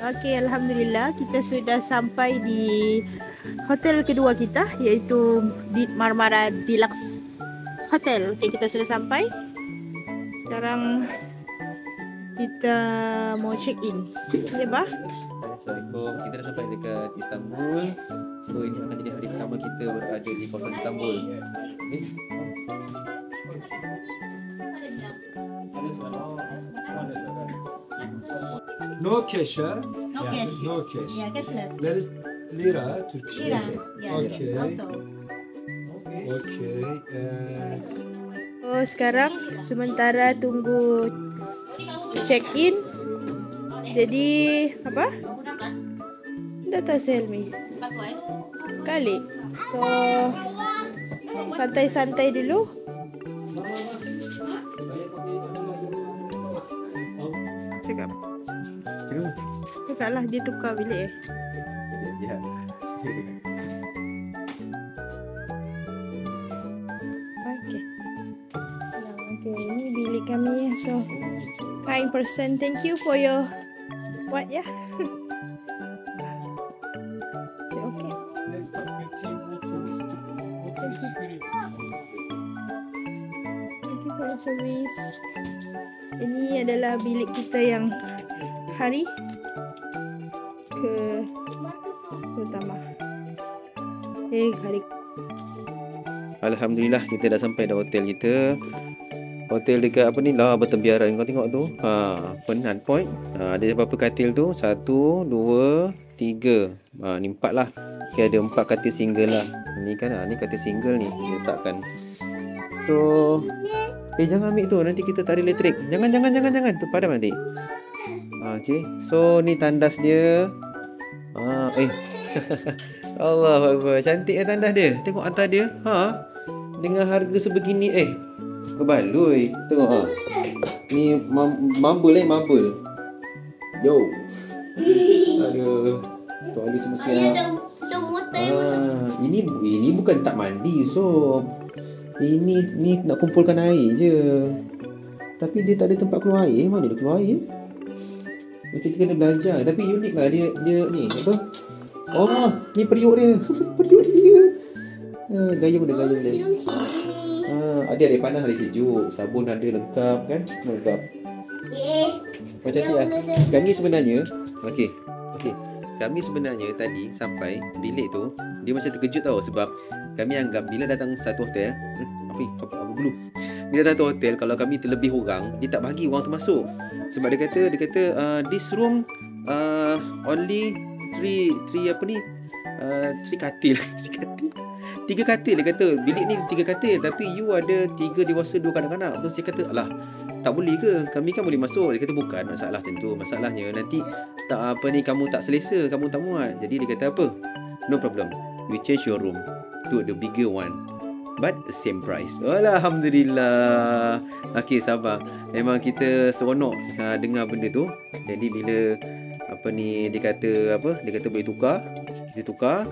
Okey, Alhamdulillah kita sudah sampai di hotel kedua kita, iaitu di Marmara Deluxe Hotel. Okey, kita sudah sampai. Sekarang kita mau check in. Ya, Bah? Assalamualaikum. Kita dah sampai dekat Istanbul. So ini akan jadi hari pertama kita berada di kawasan Istanbul. Okay. No cash, huh? No cash. No cash. Yeah, cashless. There is lira, Turkish Lira. lira. Yeah. Okay. Auto. Okay. And Oh, sekarang sementara tunggu check in. Jadi apa? Dah tahu Selmi. Kali. So santai-santai dulu. Cakap. Cakaplah dia tukar bilik Ya. Okay. Okay, ini bilik kami. So, kind person, thank you for your what ya? Say okay. Thank you for your service. Ini adalah bilik kita yang hari pertama. Hari. Alhamdulillah kita dah sampai dah hotel kita. Hotel dekat apa ni lah bertembiaran kau tengok tu. Penan point. Ada berapa katil tu? 1 2 3. Ni 4 lah. Okay, ada 4 katil single lah. Ni kan ni katil single ni dia letakkan. So jangan ambil tu, nanti kita tarik elektrik. Jangan tu padam nanti. Okey. So ni tandas dia. Allahu Akbar. Cantik ya tandas dia. Tengok atas dia. Dengan harga sebegini kebaloi. Tengok Ni mambul mambul. Yo. Aduh. Tok Ali semua siap. Ini bukan tak mandi so. Ini nak kumpulkan air je. Tapi dia tak ada tempat keluar air. Mana dia keluar air? Macam kita kena belajar. Tapi unik lah dia ni apa? Oh, ni periuk dia. Periuk dia. Gayung dia. Ada air panas, ada sejuk. Sabun ada lengkap kan? Lengkap. Macam tu lah. Kami sebenarnya Okey. Kami sebenarnya tadi sampai bilik tu, dia macam terkejut tau sebab kami anggap bila datang satu hotel, apa dulu? Bila datang hotel kalau kami terlebih orang, dia tak bagi orang tu masuk. Sebab dia kata this room only 3 katil. 3 katil dia kata. Bilik ni 3 katil tapi you ada 3 dewasa 2 kanak-kanak. Terus dia kata, "Alah, tak boleh ke? Kami kan boleh masuk." Dia kata, "Bukan masalah macam tu. Masalahnya nanti tak kamu tak selesa, kamu tak muat." Jadi dia kata apa? "No problem. We change your room to the bigger one. But the same price." Alhamdulillah. Okey, sabar. Memang kita seronok dengar benda tu. Jadi bila dia kata boleh tukar. Dia tukar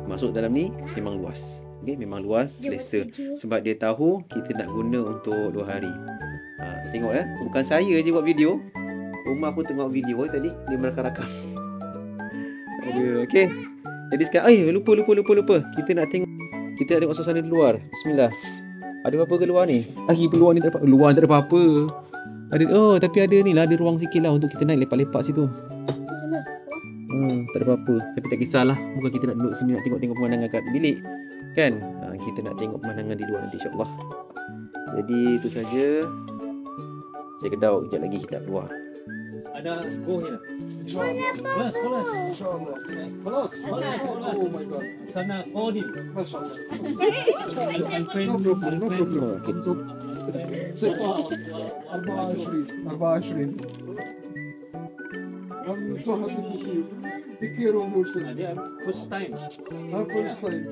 masuk dalam ni memang luas. Okey, memang luas, selesa. Sebab dia tahu kita nak guna untuk 2 hari. Tengok bukan saya je buat video. Rumah pun tengok video tadi dia merakam-rakam. Aduh, okey. Jadi sekarang lupa. Kita nak tengok suasana di luar. Bismillah. Ada apa ke luar ni? Luar ni tak ada apa-apa. Tapi ada ni lah, ada ruang sikit lah untuk kita naik lepak-lepak situ. Tak ada apa-apa. Tapi tak kisahlah. Bukan kita nak duduk sini nak tengok-tengok pemandangan kat bilik. Kan? Kita nak tengok pemandangan di luar nanti insya-Allah. Jadi itu saja. Saya kedau kejap lagi kita keluar. Ada go ni. Kelas. خلاص. Oh my god. Sana Audi. ما شاء الله. No problem. 24. I'm so happy to see you. Take care of yourself. First time. First time.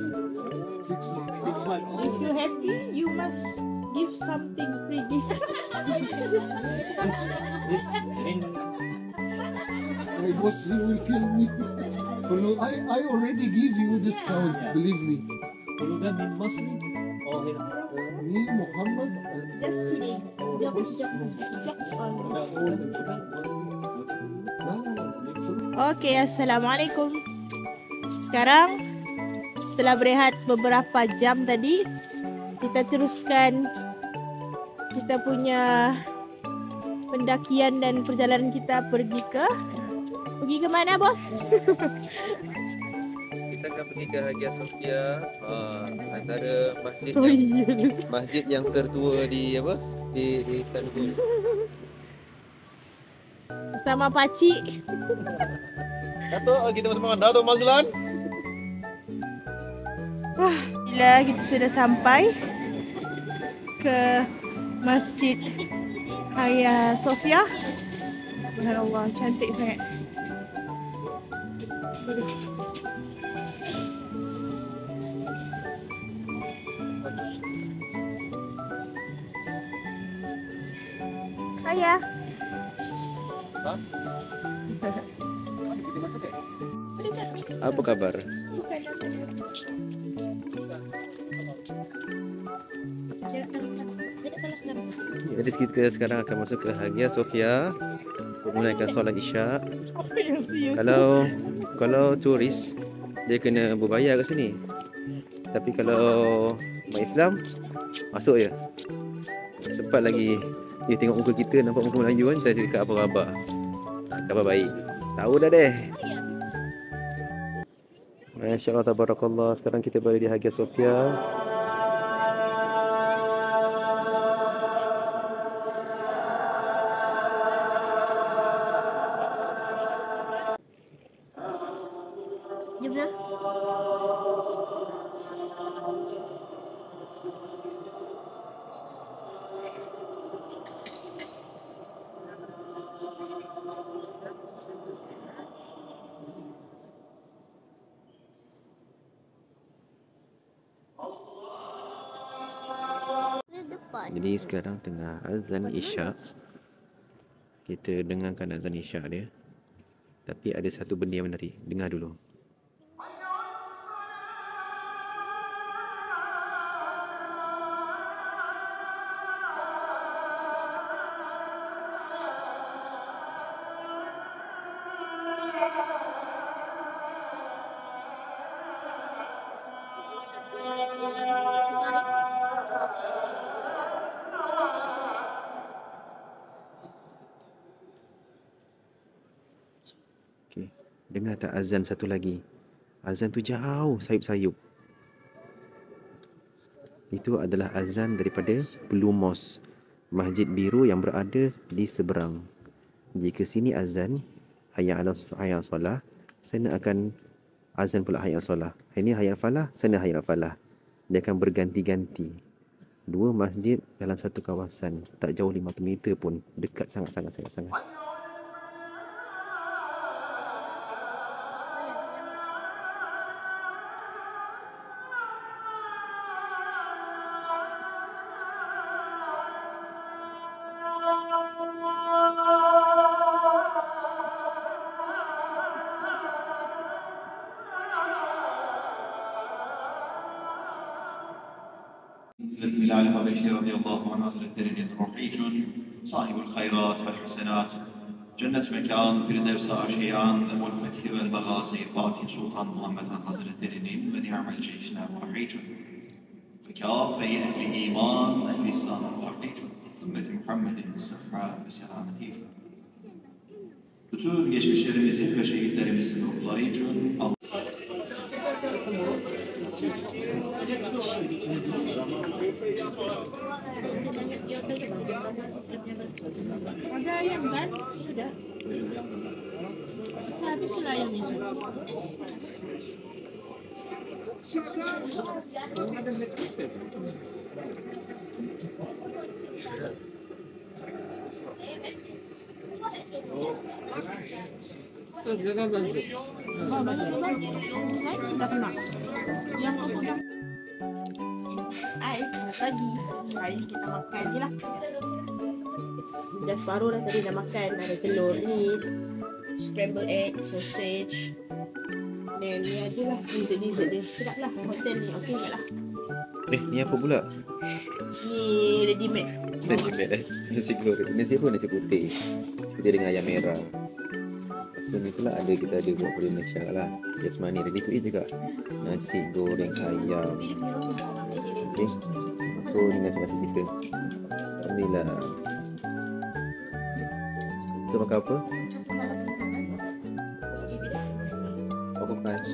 6 months. 6 months. If you happy, you must give something free gift. This in My boss, he will kill me. I already give you discount, believe me. Hulugan in Muslim or in Me, Muhammad, Just kidding. Jokes only. and Okey, Assalamualaikum. Sekarang setelah berehat beberapa jam tadi, kita teruskan kita punya pendakian dan perjalanan kita pergi ke mana, bos? Kita akan pergi ke Hagia Sophia, antara Oh iya. masjid yang tertua di Istanbul. Bersama pakcik. Datuk, kita bersama Datuk Mazlan. Bila kita sudah sampai ke Masjid Hagia Sophia, subhanallah, cantik sangat. Ayah. Apa kabar? Jadi kita sekarang akan masuk ke Hagia Sophia untuk menunaikan solat Isyak. Apa yang serius? Kalau turis dia kena berbayar kat sini. Tapi kalau umat Islam masuk je. Sempat lagi dia tengok muka kita nampak muka Melayu kan, kita cakap apa khabar. Khabar baik. Tahu dah deh. Masya-Allah tabarakallah. Sekarang kita berada di Hagia Sophia. Jomlah. Jadi sekarang tengah azan Isyak. Kita dengarkan azan Isyak dia. Tapi ada satu benda yang menarik. Dengar dulu. Okay. Dengar tak azan satu lagi? Azan tu jauh sayup-sayup. Itu adalah azan daripada Blue Mosque, masjid biru yang berada di seberang. Jika sini azan hayya 'alas salah, sana akan azan pula hayya salah. Ini hayya falah, sana hayya falah. Dia akan berganti-ganti. Dua masjid dalam satu kawasan, tak jauh 500 meter pun, dekat sangat-sangat. سلسلة بلال الحبشي رضي الله عنه حضرت derinin ruhicun sahibul khairat vel hasenat cennet mekan firdevs aşiyan ve fethi vel bagazi Fatih Sultan Muhammed Han Hazretleri'nin ve ni'mel ceyşine ruhicun ve kâfe ehli iman ehli İslam ruhicun ümmeti Muhammed'in sıhhat ve selameticun. Bütün geçmişlerimizin ve şehitlerimizin ruhları için Allah Ada ayam kan? Sudah. Habis pula ayam ni. Dah kena. Yang apa yang pagi. Hari ni kita makan je lah. Dah separuh dah tadi dah makan. Ada telur ni, scrambled egg, sausage. Dan ni adalah dessert dia. Sedap lah hotel ni. Okey je lah. Ni apa pula? Ni ready made. Nasi goreng. Nasi apa? Nasi putih. Putih dengan ayam merah. So ni pula kita ada buat pada Malaysia lah. Jasmani ready to eat juga. Nasi goreng ayam. Okay. So ni nasi-nasi kita. Alhamdulillah. So makan apa? Apa crunch?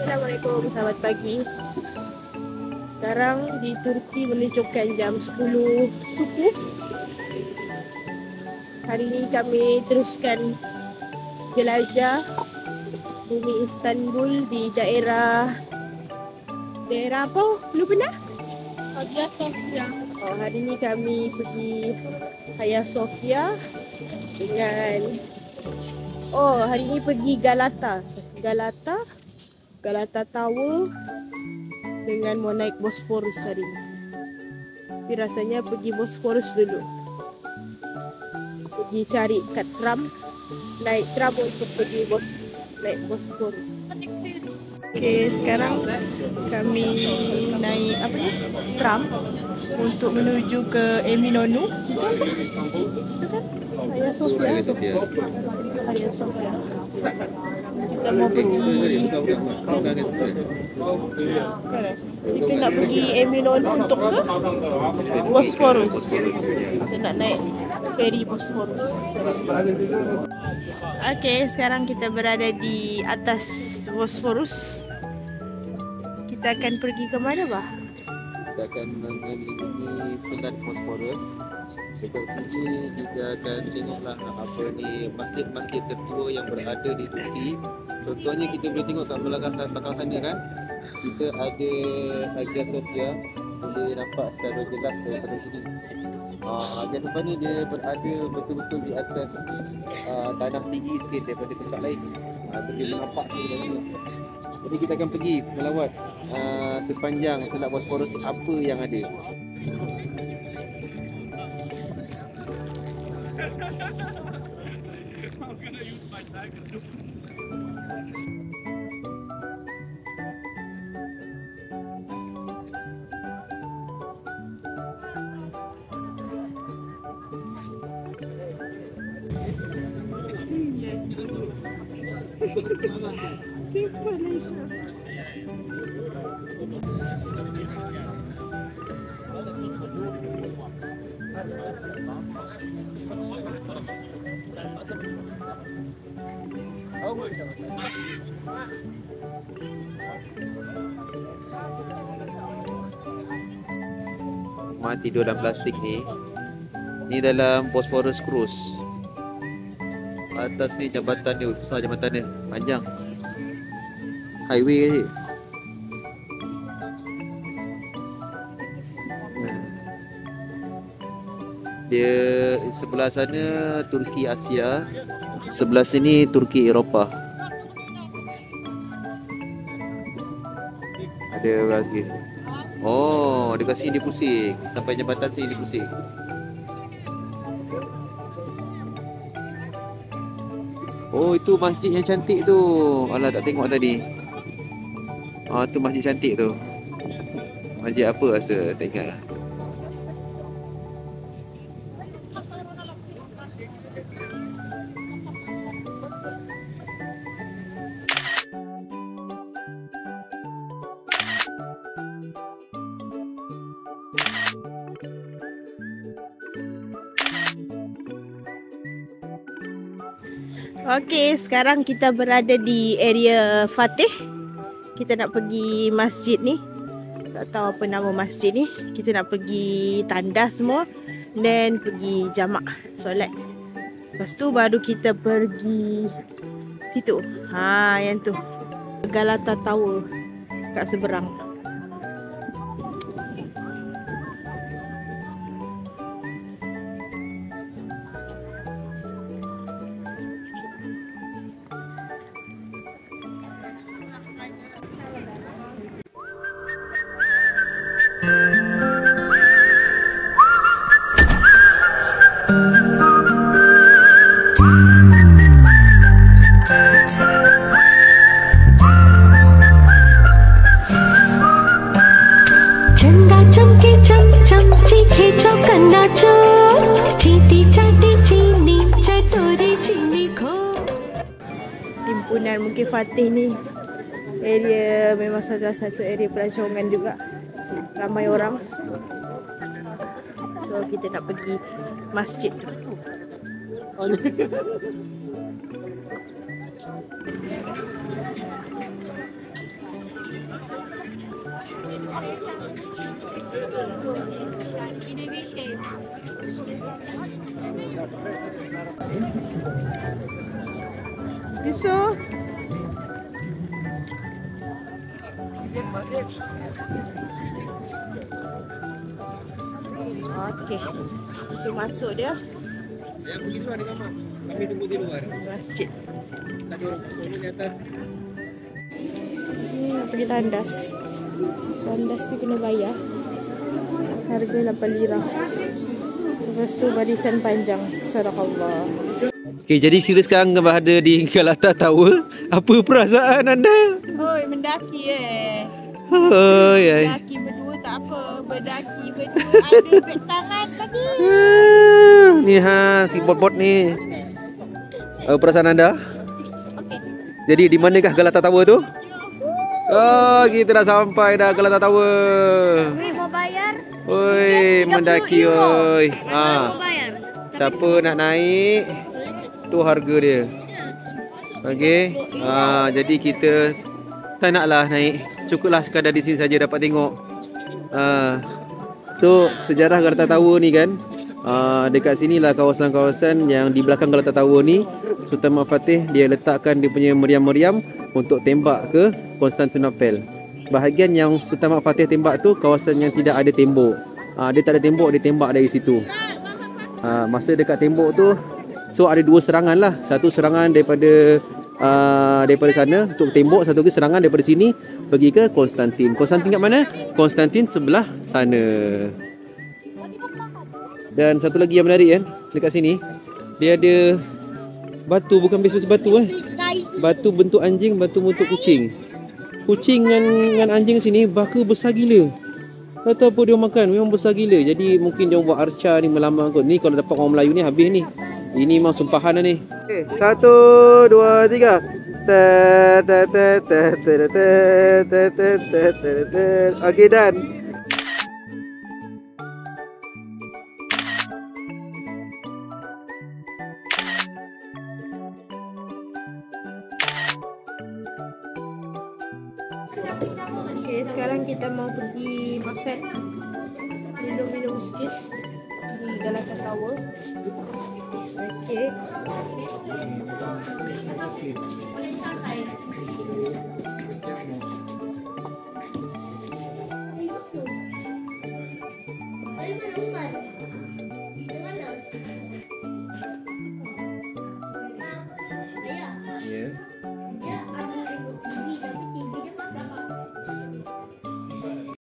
Assalamualaikum, selamat pagi. Sekarang di Turki menunjukkan jam 10 suku. Hari ini kami teruskan jelajah bumi Istanbul di daerah apa? Belum pernah? Hagia Sophia. Oh, hari ini kami pergi Hagia Sophia dengan hari ini pergi Galata Tower dengan mau naik Bosporus hari ini. Tapi rasanya pergi Bosporus dulu. Pergi cari kat tram, naik tram untuk pergi naik Bosporus. Okey, sekarang kami naik tram untuk menuju ke Eminönü. Itu kan? Hagia Sophia. Hagia Sophia. Kita mau pergi. Kita nak pergi Eminönü untuk ke Bosporus. Kita nak naik feri Bosporus. Okey, sekarang kita berada di atas Bosporus. Kita akan pergi ke mana, Bah? Kita akan mengelilingi Selat Bosporus. Dekat sini kita akan tengoklah apa ni masjid-masjid tertua yang berada di Turki. Contohnya kita boleh tengok kat belakang sana kan. Kita ada Hagia Sophia. Boleh nampak secara jelas daripada sini. Hagia Sophia ni dia berada betul-betul di atas tanah tinggi sikit daripada tempat lain. Boleh nampak sini. Jadi kita akan pergi melawat sepanjang Selat Bosporus apa yang ada. Cepat lagi. Tidur dalam plastik ni dalam Bosporus Cruise. Atas ni jambatan dia, besar jambatan dia, panjang. Highway je. Dia sebelah sana Turki Asia, sebelah sini Turki Eropah. Ada belah sini. Oh, dekat sini dia pusing. Sampai jambatan sini dia pusing. Oh, itu masjid yang cantik tu. Alah, tak tengok tadi. Tu masjid cantik tu. Masjid apa rasa? Tak ingat lah. Okey, sekarang kita berada di area Fatih. Kita nak pergi masjid ni. Tak tahu apa nama masjid ni. Kita nak pergi tandas semua dan pergi jamak solat. Lepas tu baru kita pergi situ. Yang tu. Galata Tower kat seberang. चोर चींटी चाटी चीनी चटोरी चीनी खो. Himpunan Mukir Fatih ni area memang salah satu area pelancongan juga. Ramai orang. So kita nak pergi masjid tu. Yusuf. Okey. Kita masuk dia. Yang pergi luar di kamar. Kami tunggu di luar. Masjid. Tadi orang semua di atas. Ni nak pergi tandas. Tandas tu kena bayar. Harga 8 lira. Lepas tu barisan panjang. Sadaqallah. Okey, jadi kita sekarang berada di Galata Tower. Apa perasaan anda? Oi, mendaki Oh, ya. Mendaki berdua tak apa. Berdaki berdua ada beg tangan lagi. Ni si bot-bot ni. Perasaan anda? Okey. Jadi di manakah Galata Tower tu? Oh, kita dah sampai dah Galata Tower. Weh, mau bayar? Oi, 30 mendaki euro. oi. Mau bayar? Siapa nak naik? Tu harga dia. Okey. Jadi kita tak naklah naik. Cukuplah sekadar di sini saja dapat tengok. So sejarah Galata Tower ni kan, dekat sinilah kawasan-kawasan yang di belakang Galata Tower ni Sultan Mahmud Fatih dia letakkan dia punya meriam-meriam untuk tembak ke Konstantinopel. Bahagian yang Sultan Mahmud Fatih tembak tu kawasan yang tidak ada tembok. Dia tak ada tembok, dia tembak dari situ. Masa dekat tembok tu, so ada dua serangan lah. Satu serangan daripada sana untuk tembok, satu lagi serangan daripada sini pergi ke Konstantin. Konstantin kat mana? Konstantin sebelah sana. Dan satu lagi yang menarik kan, dekat sini dia ada batu, bukan biasa batu batu bentuk anjing, batu bentuk kucing. Kucing dengan anjing sini baka besar gila. Tak tahu apa dia makan, memang besar gila. Jadi mungkin dia buat arca ni melambang kot. Ni kalau dapat orang Melayu ni habis ni. Ini memang sumpahan dah ni. 1, 2, 3. Okey, dan Okay, sekarang kita mau pergi makan, minum-minum sikit di Galata Tower. Okay.